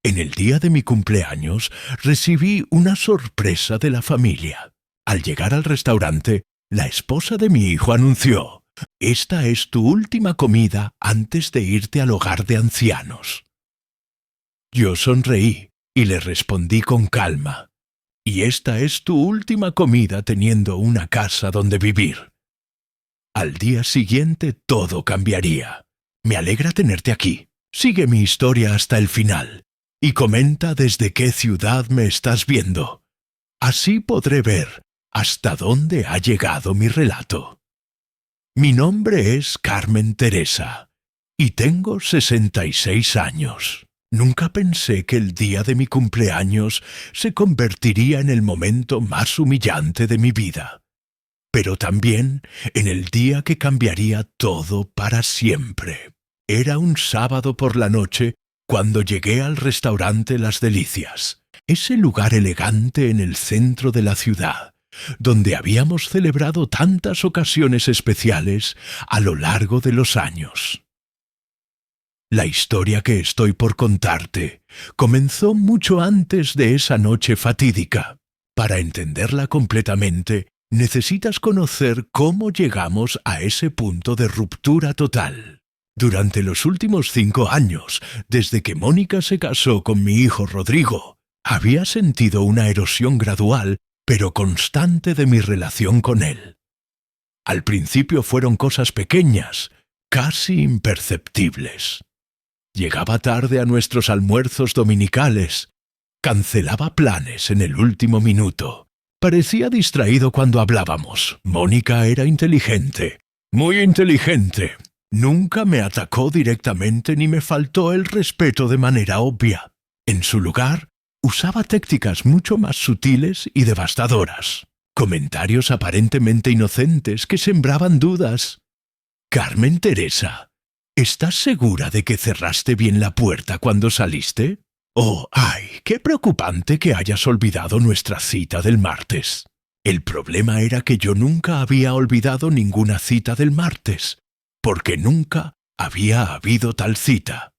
En el día de mi cumpleaños recibí una sorpresa de la familia. Al llegar al restaurante, la esposa de mi hijo anunció: «Esta es tu última comida antes de irte al hogar de ancianos». Yo sonreí y le respondí con calma: «Y esta es tu última comida teniendo una casa donde vivir». Al día siguiente todo cambiaría. Me alegra tenerte aquí. Sigue mi historia hasta el final y comenta desde qué ciudad me estás viendo. Así podré ver hasta dónde ha llegado mi relato. Mi nombre es Carmen Teresa y tengo 66 años. Nunca pensé que el día de mi cumpleaños se convertiría en el momento más humillante de mi vida, pero también en el día que cambiaría todo para siempre. Era un sábado por la noche cuando llegué al restaurante Las Delicias, ese lugar elegante en el centro de la ciudad, donde habíamos celebrado tantas ocasiones especiales a lo largo de los años. La historia que estoy por contarte comenzó mucho antes de esa noche fatídica. Para entenderla completamente, necesitas conocer cómo llegamos a ese punto de ruptura total. Durante los últimos 5 años, desde que Mónica se casó con mi hijo Rodrigo, había sentido una erosión gradual pero constante de mi relación con él. Al principio fueron cosas pequeñas, casi imperceptibles. Llegaba tarde a nuestros almuerzos dominicales, cancelaba planes en el último minuto. Parecía distraído cuando hablábamos. Mónica era inteligente, muy inteligente. Nunca me atacó directamente ni me faltó el respeto de manera obvia. En su lugar, usaba tácticas mucho más sutiles y devastadoras. Comentarios aparentemente inocentes que sembraban dudas. «Carmen Teresa, ¿estás segura de que cerraste bien la puerta cuando saliste? Oh, ay, qué preocupante que hayas olvidado nuestra cita del martes». El problema era que yo nunca había olvidado ninguna cita del martes, porque nunca había habido tal cita.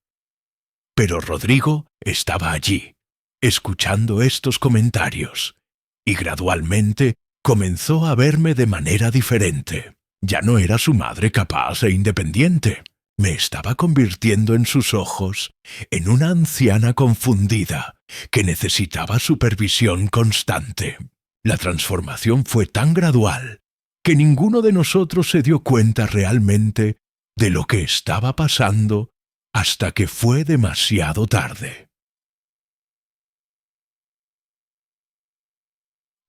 Pero Rodrigo estaba allí, escuchando estos comentarios, y gradualmente comenzó a verme de manera diferente. Ya no era su madre capaz e independiente. Me estaba convirtiendo en sus ojos en una anciana confundida que necesitaba supervisión constante. La transformación fue tan gradual que ninguno de nosotros se dio cuenta realmente de lo que estaba pasando hasta que fue demasiado tarde.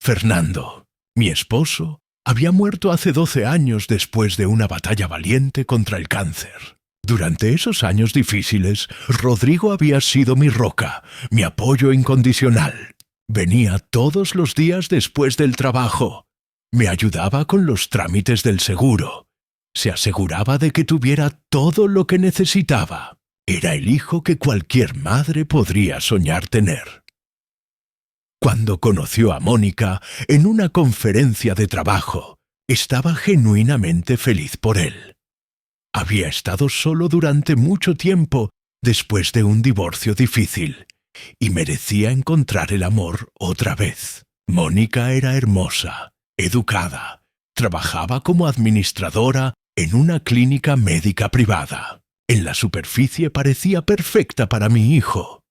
Fernando, mi esposo, había muerto hace 12 años después de una batalla valiente contra el cáncer. Durante esos años difíciles, Rodrigo había sido mi roca, mi apoyo incondicional. Venía todos los días después del trabajo. Me ayudaba con los trámites del seguro. Se aseguraba de que tuviera todo lo que necesitaba. Era el hijo que cualquier madre podría soñar tener. Cuando conoció a Mónica en una conferencia de trabajo, estaba genuinamente feliz por él. Había estado solo durante mucho tiempo después de un divorcio difícil y merecía encontrar el amor otra vez. Mónica era hermosa, educada, trabajaba como administradora en una clínica médica privada. En la superficie parecía perfecta para mi hijo.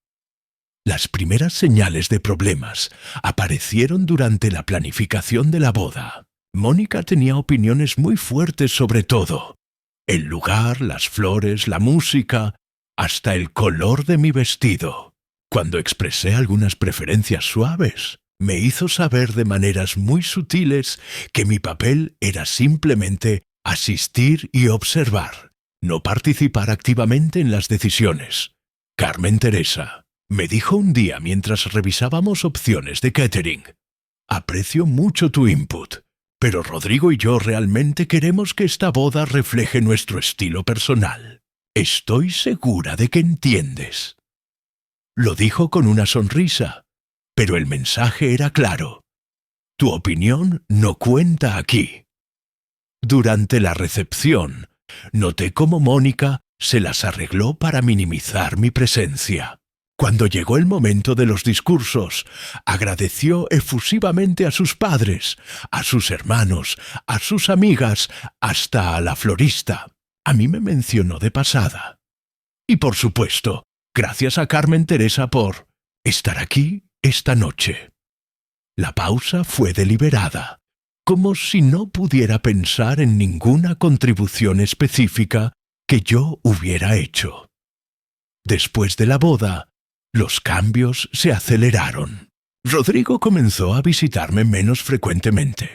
Las primeras señales de problemas aparecieron durante la planificación de la boda. Mónica tenía opiniones muy fuertes sobre todo: el lugar, las flores, la música, hasta el color de mi vestido. Cuando expresé algunas preferencias suaves, me hizo saber de maneras muy sutiles que mi papel era simplemente asistir y observar, no participar activamente en las decisiones. «Carmen Teresa», me dijo un día mientras revisábamos opciones de catering, «aprecio mucho tu input, pero Rodrigo y yo realmente queremos que esta boda refleje nuestro estilo personal. Estoy segura de que entiendes». Lo dijo con una sonrisa, pero el mensaje era claro: tu opinión no cuenta aquí. Durante la recepción, noté cómo Mónica se las arregló para minimizar mi presencia. Cuando llegó el momento de los discursos, agradeció efusivamente a sus padres, a sus hermanos, a sus amigas, hasta a la florista. A mí me mencionó de pasada. Y por supuesto, gracias a Carmen Teresa por estar aquí esta noche. La pausa fue deliberada, como si no pudiera pensar en ninguna contribución específica que yo hubiera hecho. Después de la boda, los cambios se aceleraron. Rodrigo comenzó a visitarme menos frecuentemente.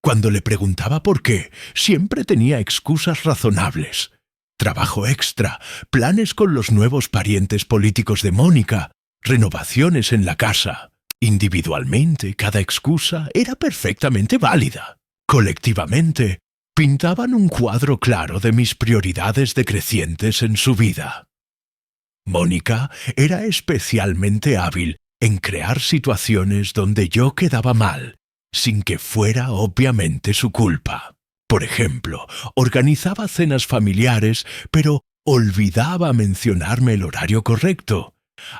Cuando le preguntaba por qué, siempre tenía excusas razonables. Trabajo extra, planes con los nuevos parientes políticos de Mónica, renovaciones en la casa. Individualmente, cada excusa era perfectamente válida. Colectivamente, pintaban un cuadro claro de mis prioridades decrecientes en su vida. Mónica era especialmente hábil en crear situaciones donde yo quedaba mal, sin que fuera obviamente su culpa. Por ejemplo, organizaba cenas familiares, pero olvidaba mencionarme el horario correcto,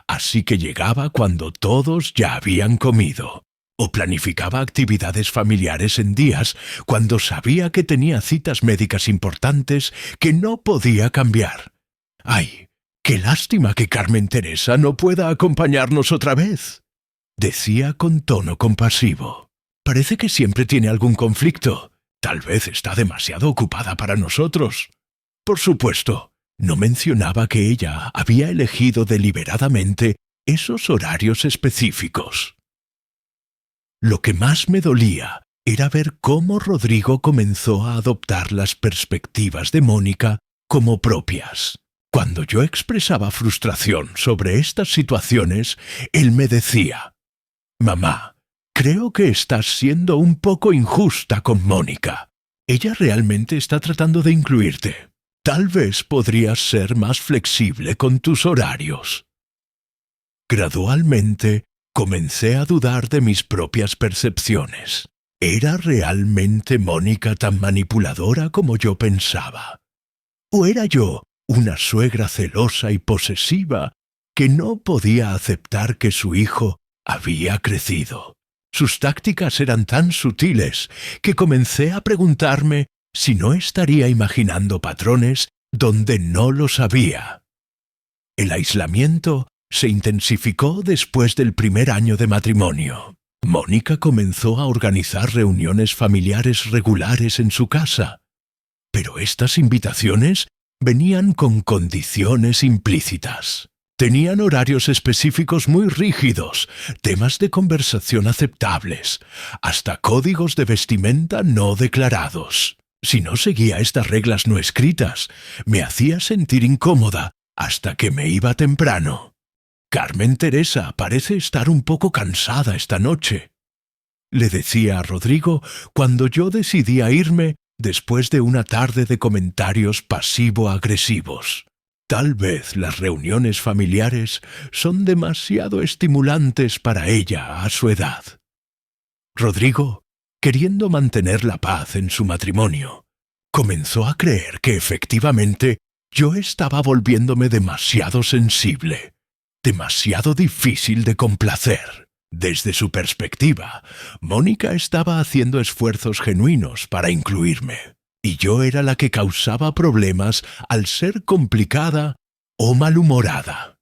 así que llegaba cuando todos ya habían comido. O planificaba actividades familiares en días cuando sabía que tenía citas médicas importantes que no podía cambiar. ¡Ay! ¡Qué lástima que Carmen Teresa no pueda acompañarnos otra vez!, decía con tono compasivo. Parece que siempre tiene algún conflicto. Tal vez está demasiado ocupada para nosotros. Por supuesto, no mencionaba que ella había elegido deliberadamente esos horarios específicos. Lo que más me dolía era ver cómo Rodrigo comenzó a adoptar las perspectivas de Mónica como propias. Cuando yo expresaba frustración sobre estas situaciones, él me decía: «Mamá, creo que estás siendo un poco injusta con Mónica. Ella realmente está tratando de incluirte. Tal vez podrías ser más flexible con tus horarios». Gradualmente, comencé a dudar de mis propias percepciones. ¿Era realmente Mónica tan manipuladora como yo pensaba? ¿O era yo una suegra celosa y posesiva que no podía aceptar que su hijo había crecido? Sus tácticas eran tan sutiles que comencé a preguntarme si no estaría imaginando patrones donde no los había. El aislamiento se intensificó después del primer año de matrimonio. Mónica comenzó a organizar reuniones familiares regulares en su casa, pero estas invitaciones venían con condiciones implícitas. Tenían horarios específicos muy rígidos, temas de conversación aceptables, hasta códigos de vestimenta no declarados. Si no seguía estas reglas no escritas, me hacía sentir incómoda hasta que me iba temprano. Carmen Teresa parece estar un poco cansada esta noche, le decía a Rodrigo cuando yo decidía irme después de una tarde de comentarios pasivo-agresivos. Tal vez las reuniones familiares son demasiado estimulantes para ella a su edad. Rodrigo, queriendo mantener la paz en su matrimonio, comenzó a creer que efectivamente yo estaba volviéndome demasiado sensible, demasiado difícil de complacer. Desde su perspectiva, Mónica estaba haciendo esfuerzos genuinos para incluirme, y yo era la que causaba problemas al ser complicada o malhumorada.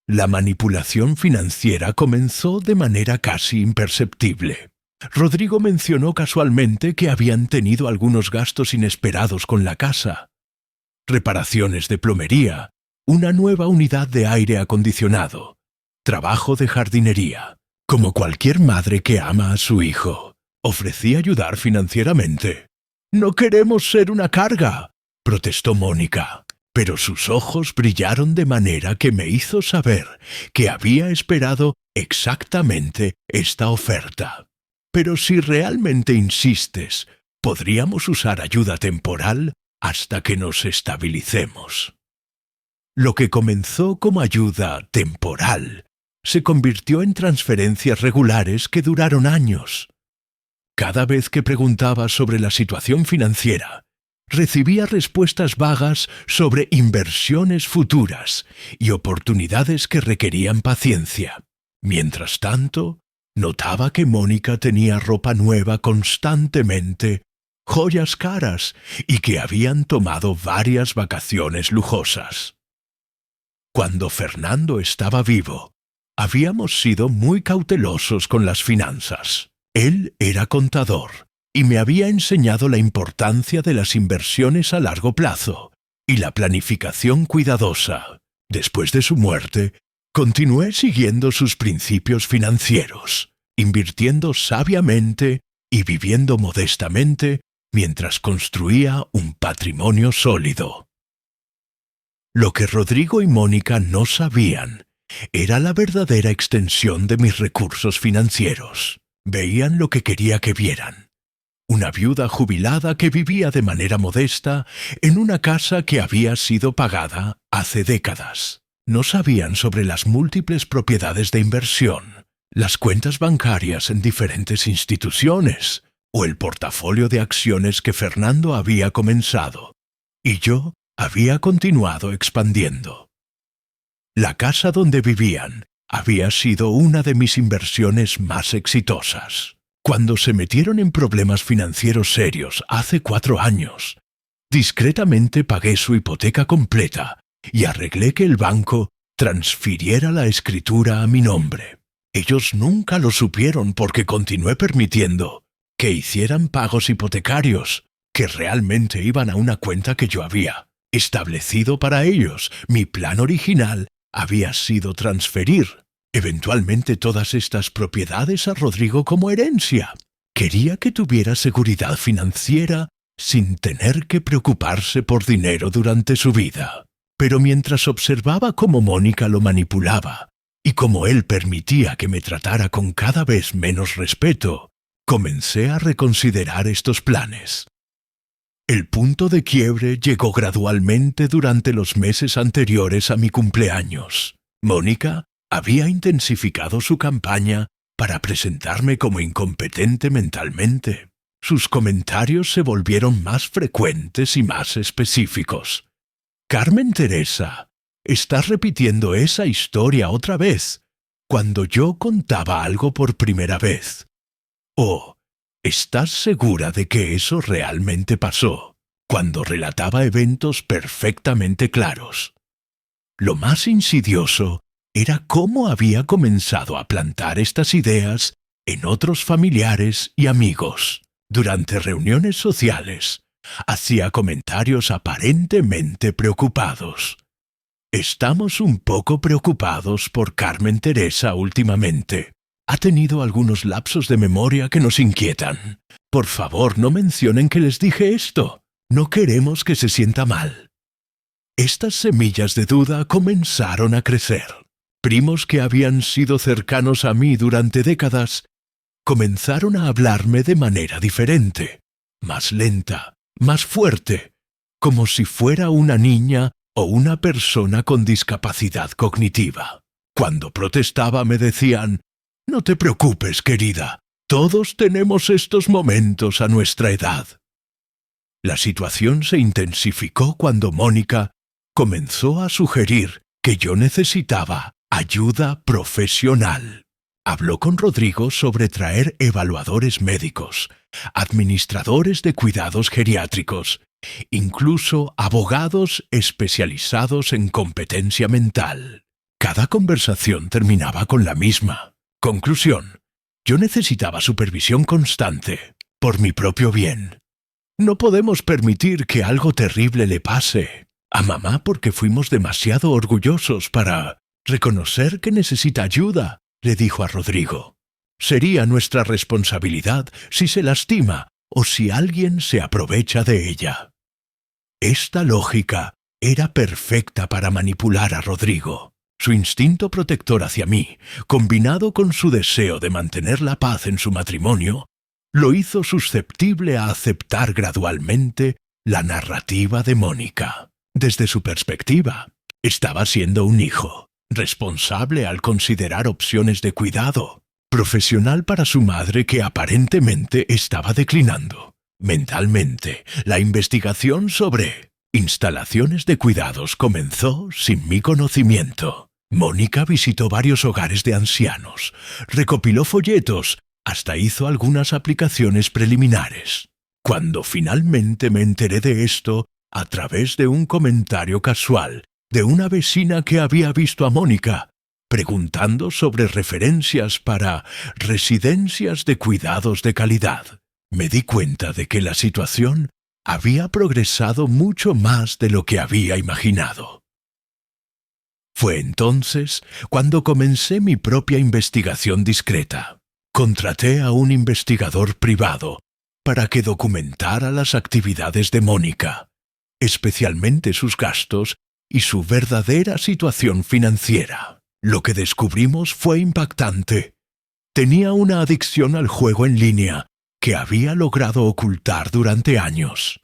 La manipulación financiera comenzó de manera casi imperceptible. Rodrigo mencionó casualmente que habían tenido algunos gastos inesperados con la casa: reparaciones de plomería, una nueva unidad de aire acondicionado, trabajo de jardinería. Como cualquier madre que ama a su hijo, ofrecí ayudar financieramente. «No queremos ser una carga», protestó Mónica, pero sus ojos brillaron de manera que me hizo saber que había esperado exactamente esta oferta. «Pero si realmente insistes, podríamos usar ayuda temporal hasta que nos estabilicemos». Lo que comenzó como ayuda temporal se convirtió en transferencias regulares que duraron años. Cada vez que preguntaba sobre la situación financiera, recibía respuestas vagas sobre inversiones futuras y oportunidades que requerían paciencia. Mientras tanto, notaba que Mónica tenía ropa nueva constantemente, joyas caras y que habían tomado varias vacaciones lujosas. Cuando Fernando estaba vivo, habíamos sido muy cautelosos con las finanzas. Él era contador y me había enseñado la importancia de las inversiones a largo plazo y la planificación cuidadosa. Después de su muerte, continué siguiendo sus principios financieros, invirtiendo sabiamente y viviendo modestamente mientras construía un patrimonio sólido. Lo que Rodrigo y Mónica no sabían era la verdadera extensión de mis recursos financieros. Veían lo que quería que vieran. Una viuda jubilada que vivía de manera modesta en una casa que había sido pagada hace décadas. No sabían sobre las múltiples propiedades de inversión, las cuentas bancarias en diferentes instituciones o el portafolio de acciones que Fernando había comenzado y yo había continuado expandiendo. La casa donde vivían había sido una de mis inversiones más exitosas. Cuando se metieron en problemas financieros serios hace 4 años, discretamente pagué su hipoteca completa y arreglé que el banco transfiriera la escritura a mi nombre. Ellos nunca lo supieron porque continué permitiendo que hicieran pagos hipotecarios que realmente iban a una cuenta que yo había establecido para ellos. Mi plan original había sido transferir eventualmente todas estas propiedades a Rodrigo como herencia. Quería que tuviera seguridad financiera sin tener que preocuparse por dinero durante su vida. Pero mientras observaba cómo Mónica lo manipulaba y cómo él permitía que me tratara con cada vez menos respeto, comencé a reconsiderar estos planes. El punto de quiebre llegó gradualmente durante los meses anteriores a mi cumpleaños. Mónica había intensificado su campaña para presentarme como incompetente mentalmente. Sus comentarios se volvieron más frecuentes y más específicos. Carmen Teresa, estás repitiendo esa historia otra vez, cuando yo contaba algo por primera vez. Oh, ¿estás segura de que eso realmente pasó? Cuando relataba eventos perfectamente claros. Lo más insidioso era cómo había comenzado a plantar estas ideas en otros familiares y amigos. Durante reuniones sociales, hacía comentarios aparentemente preocupados. Estamos un poco preocupados por Carmen Teresa últimamente. Ha tenido algunos lapsos de memoria que nos inquietan. Por favor, no mencionen que les dije esto. No queremos que se sienta mal. Estas semillas de duda comenzaron a crecer. Primos que habían sido cercanos a mí durante décadas comenzaron a hablarme de manera diferente, más lenta, más fuerte, como si fuera una niña o una persona con discapacidad cognitiva. Cuando protestaba me decían: «No te preocupes, querida, todos tenemos estos momentos a nuestra edad». La situación se intensificó cuando Mónica comenzó a sugerir que yo necesitaba ayuda profesional. Habló con Rodrigo sobre traer evaluadores médicos, administradores de cuidados geriátricos, incluso abogados especializados en competencia mental. Cada conversación terminaba con la misma. Conclusión: yo necesitaba supervisión constante, por mi propio bien. No podemos permitir que algo terrible le pase a mamá porque fuimos demasiado orgullosos para reconocer que necesita ayuda, le dijo a Rodrigo. Sería nuestra responsabilidad si se lastima o si alguien se aprovecha de ella. Esta lógica era perfecta para manipular a Rodrigo. Su instinto protector hacia mí, combinado con su deseo de mantener la paz en su matrimonio, lo hizo susceptible a aceptar gradualmente la narrativa de Mónica. Desde su perspectiva, estaba siendo un hijo, responsable al considerar opciones de cuidado, profesional para su madre que aparentemente estaba declinando. Mentalmente, la investigación sobre instalaciones de cuidados comenzó sin mi conocimiento. Mónica visitó varios hogares de ancianos, recopiló folletos, hasta hizo algunas aplicaciones preliminares. Cuando finalmente me enteré de esto, a través de un comentario casual de una vecina que había visto a Mónica, preguntando sobre referencias para residencias de cuidados de calidad, me di cuenta de que la situación había progresado mucho más de lo que había imaginado. Fue entonces cuando comencé mi propia investigación discreta. Contraté a un investigador privado para que documentara las actividades de Mónica, especialmente sus gastos y su verdadera situación financiera. Lo que descubrimos fue impactante. Tenía una adicción al juego en línea que había logrado ocultar durante años.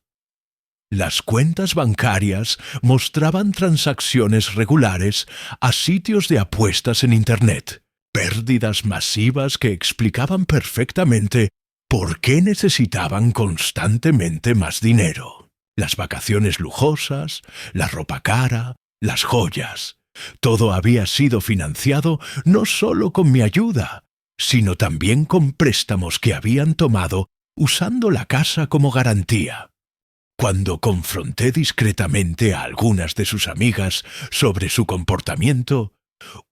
Las cuentas bancarias mostraban transacciones regulares a sitios de apuestas en Internet, pérdidas masivas que explicaban perfectamente por qué necesitaban constantemente más dinero. Las vacaciones lujosas, la ropa cara, las joyas. Todo había sido financiado no solo con mi ayuda, sino también con préstamos que habían tomado usando la casa como garantía. Cuando confronté discretamente a algunas de sus amigas sobre su comportamiento,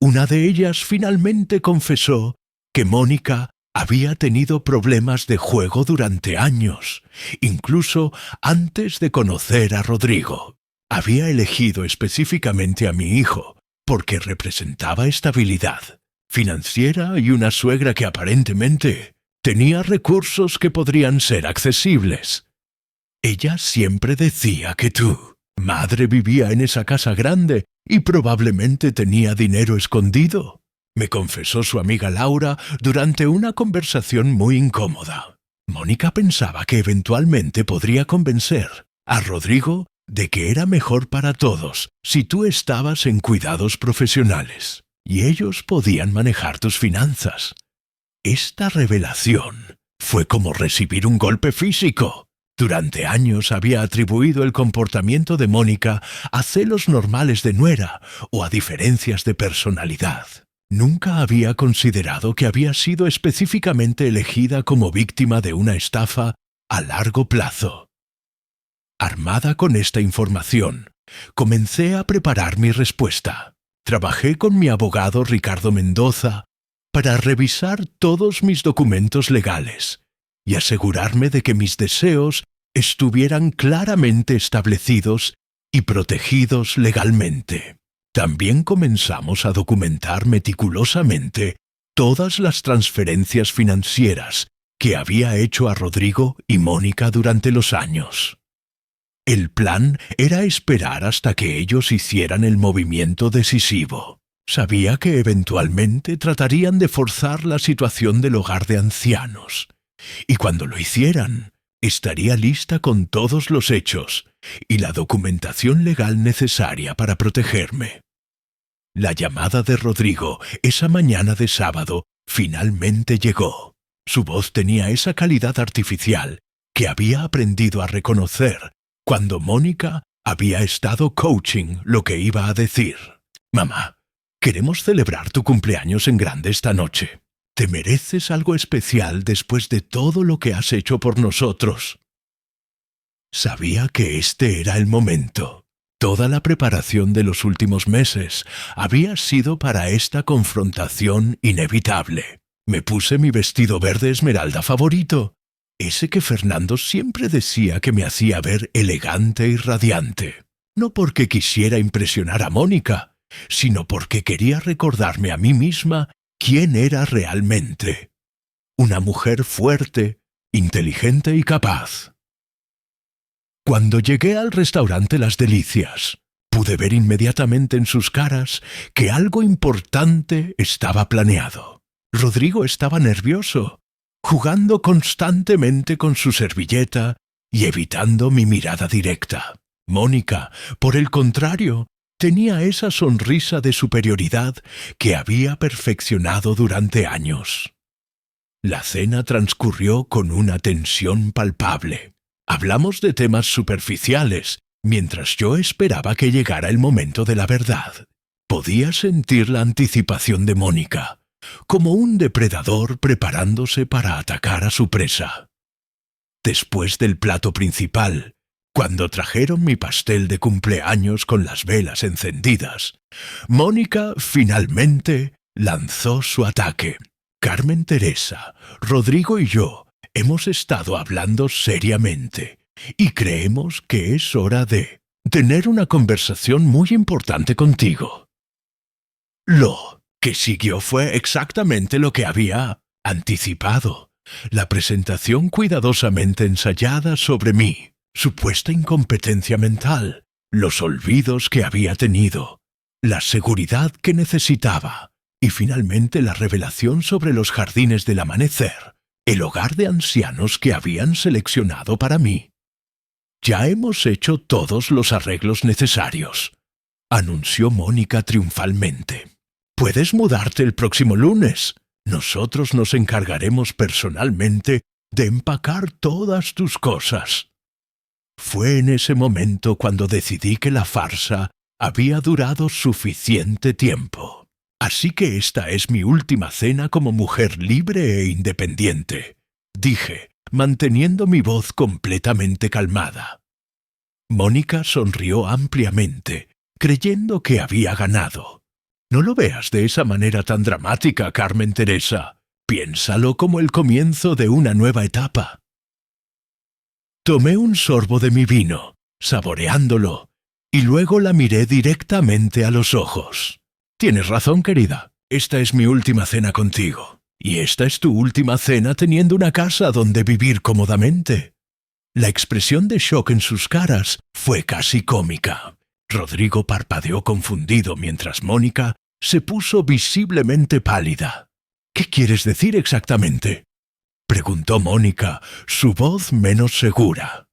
una de ellas finalmente confesó que Mónica había tenido problemas de juego durante años, incluso antes de conocer a Rodrigo. Había elegido específicamente a mi hijo porque representaba estabilidad financiera y una suegra que aparentemente tenía recursos que podrían ser accesibles. Ella siempre decía que tu madre vivía en esa casa grande y probablemente tenía dinero escondido, me confesó su amiga Laura durante una conversación muy incómoda. Mónica pensaba que eventualmente podría convencer a Rodrigo de que era mejor para todos si tú estabas en cuidados profesionales y ellos podían manejar tus finanzas. Esta revelación fue como recibir un golpe físico. Durante años había atribuido el comportamiento de Mónica a celos normales de nuera o a diferencias de personalidad. Nunca había considerado que había sido específicamente elegida como víctima de una estafa a largo plazo. Armada con esta información, comencé a preparar mi respuesta. Trabajé con mi abogado Ricardo Mendoza para revisar todos mis documentos legales y asegurarme de que mis deseos estuvieran claramente establecidos y protegidos legalmente. También comenzamos a documentar meticulosamente todas las transferencias financieras que había hecho a Rodrigo y Mónica durante los años. El plan era esperar hasta que ellos hicieran el movimiento decisivo. Sabía que eventualmente tratarían de forzar la situación del hogar de ancianos, y cuando lo hicieran, estaría lista con todos los hechos y la documentación legal necesaria para protegerme. La llamada de Rodrigo esa mañana de sábado finalmente llegó. Su voz tenía esa calidad artificial que había aprendido a reconocer cuando Mónica había estado coaching lo que iba a decir. «Mamá, queremos celebrar tu cumpleaños en grande esta noche. Te mereces algo especial después de todo lo que has hecho por nosotros». Sabía que este era el momento. Toda la preparación de los últimos meses había sido para esta confrontación inevitable. Me puse mi vestido verde esmeralda favorito, ese que Fernando siempre decía que me hacía ver elegante y radiante. No porque quisiera impresionar a Mónica, sino porque quería recordarme a mí misma quién era realmente. Una mujer fuerte, inteligente y capaz. Cuando llegué al restaurante Las Delicias, pude ver inmediatamente en sus caras que algo importante estaba planeado. Rodrigo estaba nervioso, jugando constantemente con su servilleta y evitando mi mirada directa. Mónica, por el contrario, tenía esa sonrisa de superioridad que había perfeccionado durante años. La cena transcurrió con una tensión palpable. Hablamos de temas superficiales, mientras yo esperaba que llegara el momento de la verdad. Podía sentir la anticipación de Mónica, como un depredador preparándose para atacar a su presa. Después del plato principal, cuando trajeron mi pastel de cumpleaños con las velas encendidas, Mónica finalmente lanzó su ataque. Carmen Teresa, Rodrigo y yo hemos estado hablando seriamente y creemos que es hora de tener una conversación muy importante contigo. Lo que siguió fue exactamente lo que había anticipado. La presentación cuidadosamente ensayada sobre mí, supuesta incompetencia mental, los olvidos que había tenido, la seguridad que necesitaba y finalmente la revelación sobre los jardines del amanecer, el hogar de ancianos que habían seleccionado para mí. «Ya hemos hecho todos los arreglos necesarios», anunció Mónica triunfalmente. «Puedes mudarte el próximo lunes. Nosotros nos encargaremos personalmente de empacar todas tus cosas». Fue en ese momento cuando decidí que la farsa había durado suficiente tiempo. «Así que esta es mi última cena como mujer libre e independiente», dije, manteniendo mi voz completamente calmada. Mónica sonrió ampliamente, creyendo que había ganado. «No lo veas de esa manera tan dramática, Carmen Teresa. Piénsalo como el comienzo de una nueva etapa». Tomé un sorbo de mi vino, saboreándolo, y luego la miré directamente a los ojos. «Tienes razón, querida. Esta es mi última cena contigo. Y esta es tu última cena teniendo una casa donde vivir cómodamente». La expresión de shock en sus caras fue casi cómica. Rodrigo parpadeó confundido mientras Mónica se puso visiblemente pálida. «¿Qué quieres decir exactamente?», preguntó Mónica, su voz menos segura.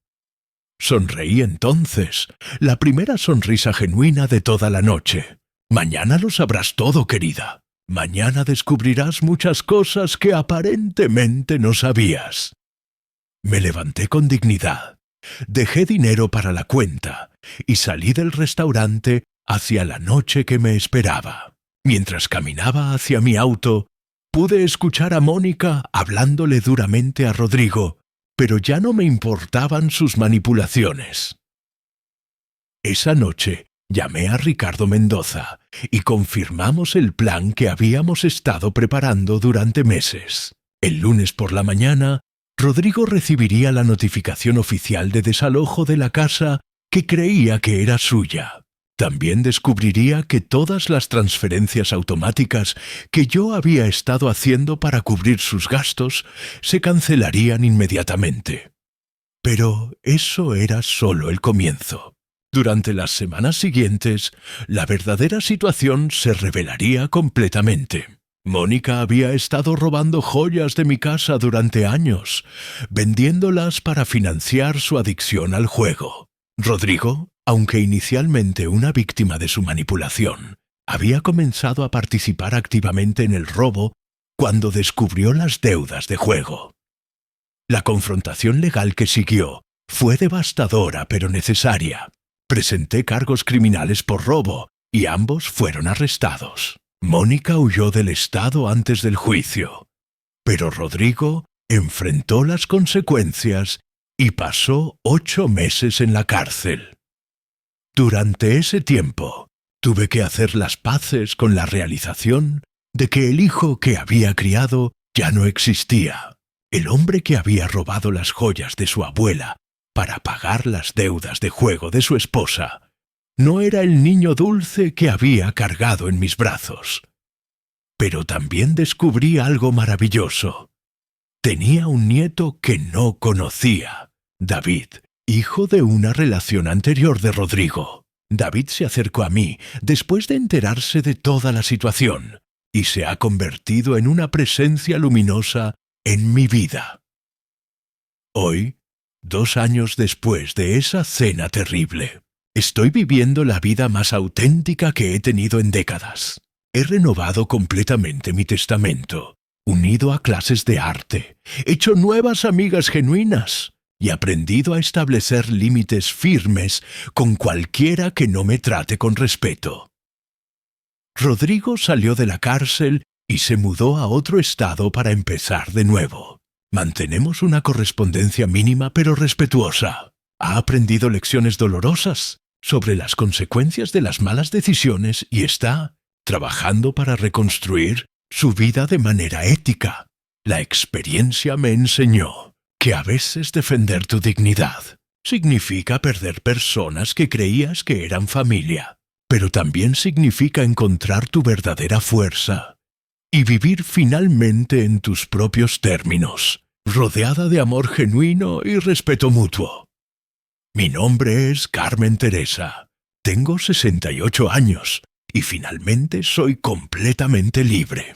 Sonreí entonces, la primera sonrisa genuina de toda la noche. «Mañana lo sabrás todo, querida. Mañana descubrirás muchas cosas que aparentemente no sabías». Me levanté con dignidad, dejé dinero para la cuenta y salí del restaurante hacia la noche que me esperaba. Mientras caminaba hacia mi auto, pude escuchar a Mónica hablándole duramente a Rodrigo, pero ya no me importaban sus manipulaciones. Esa noche llamé a Ricardo Mendoza y confirmamos el plan que habíamos estado preparando durante meses. El lunes por la mañana, Rodrigo recibiría la notificación oficial de desalojo de la casa que creía que era suya. También descubriría que todas las transferencias automáticas que yo había estado haciendo para cubrir sus gastos se cancelarían inmediatamente. Pero eso era solo el comienzo. Durante las semanas siguientes, la verdadera situación se revelaría completamente. Mónica había estado robando joyas de mi casa durante años, vendiéndolas para financiar su adicción al juego. Rodrigo, aunque inicialmente una víctima de su manipulación, había comenzado a participar activamente en el robo cuando descubrió las deudas de juego. La confrontación legal que siguió fue devastadora pero necesaria. Presenté cargos criminales por robo y ambos fueron arrestados. Mónica huyó del estado antes del juicio, pero Rodrigo enfrentó las consecuencias y pasó 8 meses en la cárcel. Durante ese tiempo, tuve que hacer las paces con la realización de que el hijo que había criado ya no existía. El hombre que había robado las joyas de su abuela para pagar las deudas de juego de su esposa no era el niño dulce que había cargado en mis brazos. Pero también descubrí algo maravilloso. Tenía un nieto que no conocía, David, hijo de una relación anterior de Rodrigo. David se acercó a mí después de enterarse de toda la situación y se ha convertido en una presencia luminosa en mi vida. Hoy, 2 años después de esa cena terrible, estoy viviendo la vida más auténtica que he tenido en décadas. He renovado completamente mi testamento, unido a clases de arte, hecho nuevas amigas genuinas y aprendido a establecer límites firmes con cualquiera que no me trate con respeto. Rodrigo salió de la cárcel y se mudó a otro estado para empezar de nuevo. Mantenemos una correspondencia mínima pero respetuosa. Ha aprendido lecciones dolorosas sobre las consecuencias de las malas decisiones y está trabajando para reconstruir su vida de manera ética. La experiencia me enseñó que a veces defender tu dignidad significa perder personas que creías que eran familia, pero también significa encontrar tu verdadera fuerza y vivir finalmente en tus propios términos, rodeada de amor genuino y respeto mutuo. Mi nombre es Carmen Teresa. Tengo 68 años y finalmente soy completamente libre.